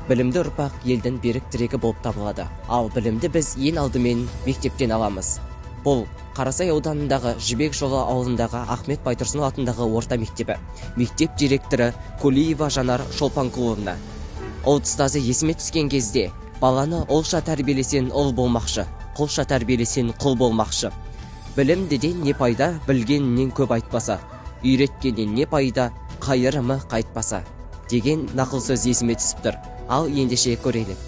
Білімді ұрпақ елдің берік тірегі болып табылады. Ал білімді біз ең алдымен мектептен аламыз. Бұл Қарасай ауданындағы Жібек жолы ауылындағы Ахмет Байтұрсынов атындағы орта мектебі. Мектеп директоры Кулиева Жанар Шолпанқұловна. Ұстазы есіме түскен кезде, баланы олша тәрбиелесең ұл болмақшы, құлша тәрбиелесең құл болмақшы. Білімдіден не пайда, білгенінен көп айтпаса, үйреткеннен не пайда, қайырымы қайтпаса деген нақыл сөз есіме түсіп тұр. Ал ендеше көрелік.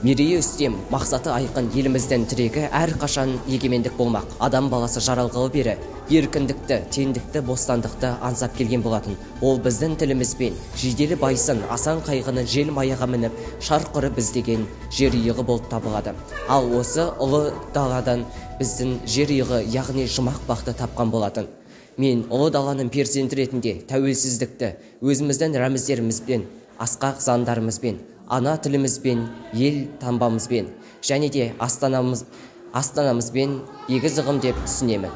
Мерейі үстем, мақсаты айқын, еліміздің тірегі әрқашан егемендік болмақ. Адам баласы жаралғалы бері еркіндікті, теңдікті, бостандықты аңсап келген болатын. Ол біздің тілімізбен жиделі байсын, асан қайғыны жел маяға мініп, шарқ ұрып іздеген жер иығы болып табылады. Ал осы ұлы даладан біздің жер иығы, яғни жұмақ бақты тапқан болатын. Мен ұлы даланың перзенті ретінде тәуелсіздікті өзіміздің рәміздерімізбен, асқақ заңдарымызбен, ана тілімізбен, ел таңбамызбен және де астанамызбен егіз ұғым деп түсінемін.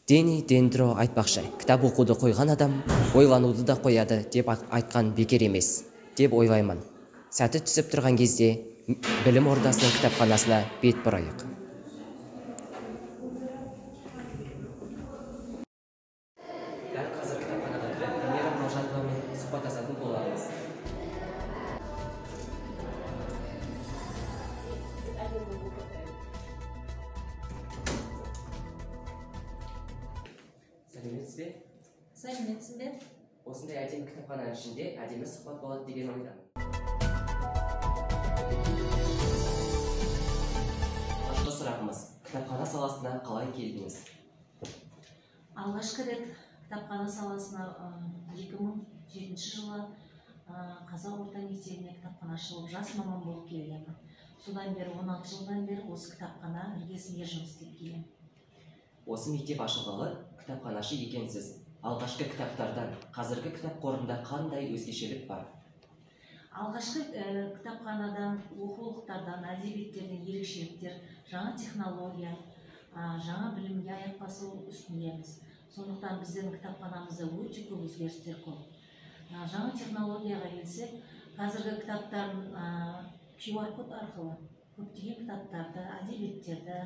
Дени Дендро айтпақшы, кітап оқуды қойған адам ойлануды да қояды деп айтқан бекер емес деп ойлаймын. Сәті түсіп тұрған кезде білім ордасының кітапханасына бет бұрайық. Дәл қазір кітапханаға кіріп, Венера Нұржановамен сұхбаттасатын боламыз. Сәлеметсіз бе? Сәлеметсіз бе? Осындай әдемі кітапхананың ішінде әдемі сұхбат болады деген ойдамын. Алғашқы сұрағымыз, кітапхана саласына қалай келдіңіз? Алғашқы рет кітапхана саласына 2007 жылы Қазақ орта мектебіне кітапханашы болып жас маман болып келгенмін. Содан бері 16 жылдан бері осы кітапхана іргесінде жұмыс істеп келемін. Осы мектеп ашылғалы кітапханашы екенсіз. Алғашқы кітаптардан қазіргі кітап қорында қандай өзгешелік бар? Алғашқы кітапханадан, оқулықтардан, әдебиеттерден ерекшеліктер, жаңа технология, жаңа білімге аяқ басу үстіндеміз. Сондықтан біздің кітапханамызда өте көп өзгерістер көп. Жаңа технологияға келсек, қазіргі кітаптарын QR код арқылы көптеген кітаптарды, әдебиеттерді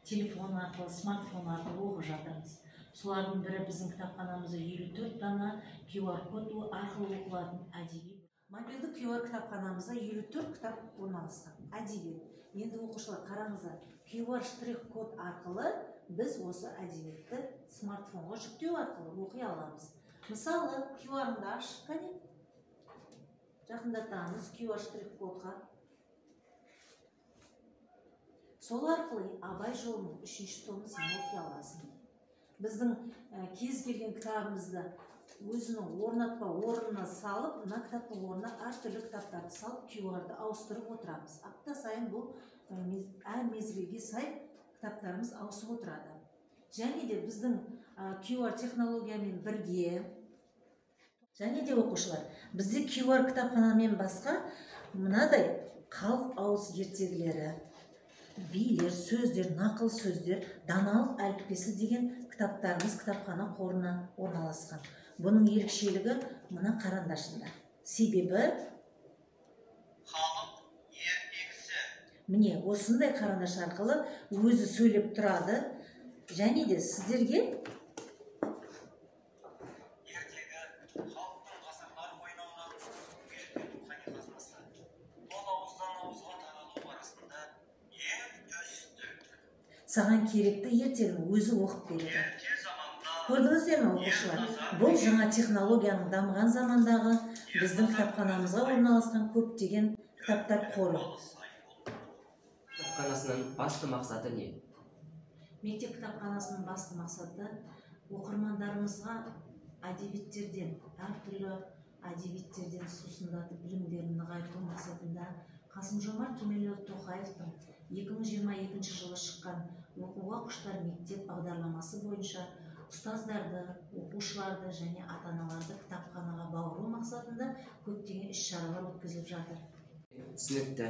телефон арқылы, смартфон арқылы оқып жатырмыз. Солардың бірі біздің кітапханамызда 54 дана QR код арқылы оқылатын әдебиет. Мобильді QR кітапханамызда 54 кітап орналасқан. Әдебиет. Енді оқушылар қараңыздар, QR штрих код арқылы біз осы әдебиетті смартфонға жүктеу арқылы оқи аламыз. Мысалы, QR-ды ашып, кәне. Жақындатамыз QR штрих кодқа. Сол арқылы Абай жолының 3-ші томын сен оқи аласың. Біздің кез келген кітабымызды өзінің орнатпа орнына салып, мына кітаптың орнына әртүрлі кітаптарды салып, QR-ды ауыстырып отырамыз. Апта сайын бұл әр мезгілге сай кітаптарымыз ауысып отырады. Және де біздің QR технологиямен бірге, және де оқушылар, бізде QR кітапханамен басқа мынадай халық ауыз ертегілері, билер, сөздер, нақыл сөздер, даналық әліппесі деген кітаптарымыз кітапхана қорына орналасқан. Бұның ерекшелігі мына қарандашында. Себебі халық ертегісі. Міне, осындай қарандаш арқылы өзі сөйлеп тұрады. Және де сіздерге ертегі халықтың ғасырлар бойына келген рухани қазынасы. Ол ауыздан ауызға таралу барысында өсті. саған керекті ертегіні өзі оқып береді. Ерте заманда Көрдіңіздер ме, оқушылар? Бұл жаңа технологияның дамыған замандағы біздің кітапханамызға орналасқан көптеген кітаптар қоры. Кітапханасының басты мақсаты не? Мектеп кітапханасының басты мақсаты оқырмандарымызға әдебиеттерден, әртүрлі әдебиеттерден сусындатып білімдерін нығайту мақсатында Қасым-Жомарт Кемелұлы Тоқаевтың 2022 жылы шыққан оқуға құштар мектеп бағдарламасы бойынша ұстаздарды, оқушыларды және ата-аналарды кітапханаға баулу мақсатында көптеген іс-шаралар өткізіліп жатыр. Түсінікті.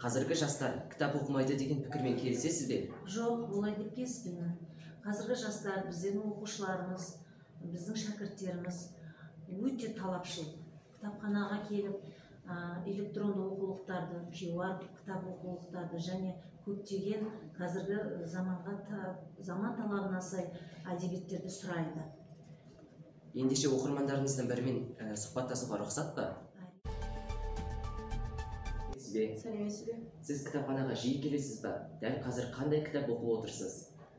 Қазіргі жастар кітап оқымайды деген пікірмен келісесіз бе? Жоқ, олай деп келіспеймін. Қазіргі жастар, біздердің оқушыларымыз, біздің шәкірттеріміз өте талапшыл. Кітапханаға келіп, электронды оқулықтарды, QR кітап оқулықтарды және көптеген қазіргі заман талабына сай әдебиеттерді сұрайды. Ендеше оқырмандарыңыздың бірімен сұхбаттасуға рұқсат па? Сәлеметсіз бе? Сіз кітапханаға жиі келесіз ба? Дәл қазір қандай кітап оқып отырсыз?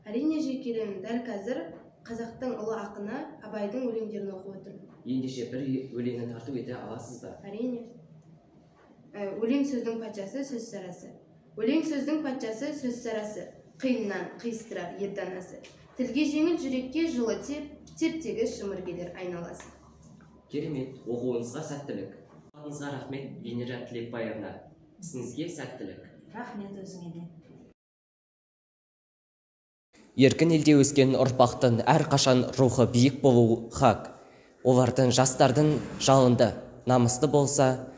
Әрине жиі келемін. Дәл қазір қазақтың ұлы ақыны Абайдың өлеңдерін оқып отырмын. Ендеше бір өлеңін тарту ете аласыз ба? Әрине. Өлең сөздің патшасы, сөз сарасы. Өлең сөздің патшасы, сөз сарасы. Қиыннан қиыстырар ер данасы. Тілге жеңіл, жүрекке жылы тептегі шымыр келер айналасы. Керемет, оқуыңызға сәттілік. Аңызға рахмет Венера Тілекбаевна. Ісіңізге сәттілік. Рахмет өзіңе де. Еркін елде өскен ұрпақтың әрқашан рухы биік болуы хақ. Олардың жастардың жалынды, намысты болса,